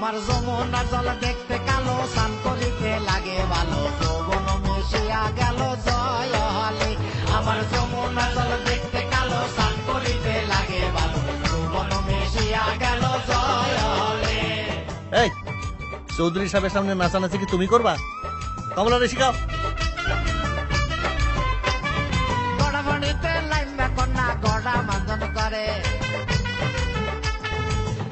আমার যমুনা জল দেখতে কালো স্নান করিতে লাগে ভালো যৌবন মিশিয়া গেল জয় হলে আমার যমুনা জল দেখতে কালো স্নান করিতে লাগে ভালো যৌবন মিশিয়া গেল জয় হলে। এই চৌধুরী সাহেবের সামনে নাচানাচি কি তুমি করবা? কমলারে শিখাও। গড়া পানিতে লাইম্বা কন্যা গড়া মাঞ্জন করে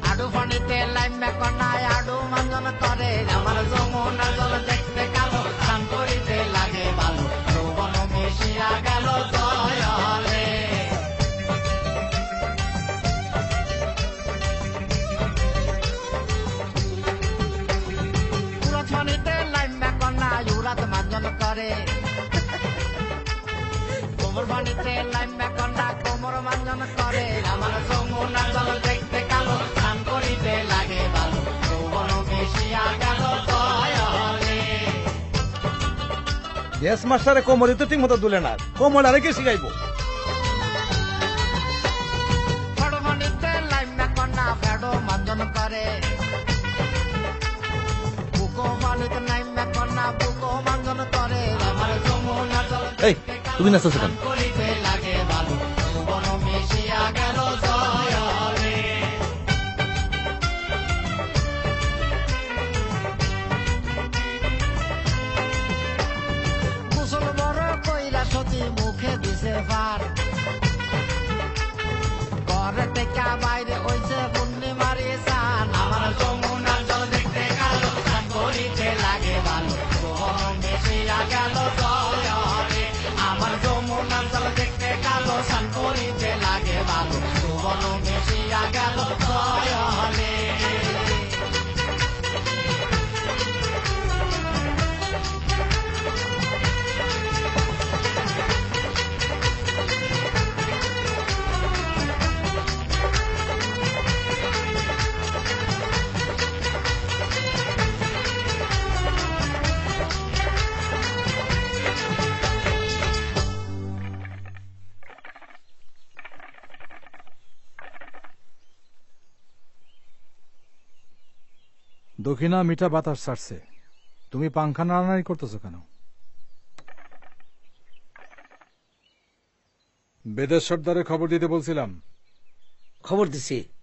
আডু পানিতে লাইম্বা কন্যা আডু মাঞ্জন করে আমার যমুনা জল দেখতে কালো স্নান করিতে লাগে ভালো যৌবন মিশিয়া গেল জয় হলে। উড়াত পানিতে লাইম্বা কন্যা উড়াত মাঞ্জন করে কোমর পানিতে লাইম্বা কন্যা কোমর মাঞ্জন করে আমার যমুনা জল দেখতে কালো স্নান করিতে লাগে ভালো যৌবন মিশিয়া গেল জয় হলে। গ্যাস মাস্টারে কোমরে তো ঠিক মতো দুলে না, কোমর আরেকে শিখাইবো। ফেডো পানিতে লাইম্বা কন্যা ফেডো মাঞ্জন করে বুকো পানিতে লাইম্বা কন্যা বুকো মাঞ্জন করে আমার যমুনা জল এই তুমি নাচছো কেন? করিতে লাগে ভালো যৌবন মিশিয়া গেল জয় হলে। গোসল বড় কইরা সতী মুখে দিছে পার ঘরে থেকে বাইরে হইছে পূর্ণিমারি চান আমার যমুনা জল দেখতে কালো স্নান করিতে লাগে ভালো যৌবন মিশিয়া গেল জয় হলে আমার যমুনা জল দেখতে কালো স্নান করিতে লাগে ভালো যৌবন মিশিয়া গেল জয় হলে। দক্ষিণা মিঠা বাতাস ছাড়ছে, তুমি পাংখা নাড়ানাড়ি করতেছো কেন? বেদের সর্দারে খবর দিতে বলছিলাম। খবর দিছি।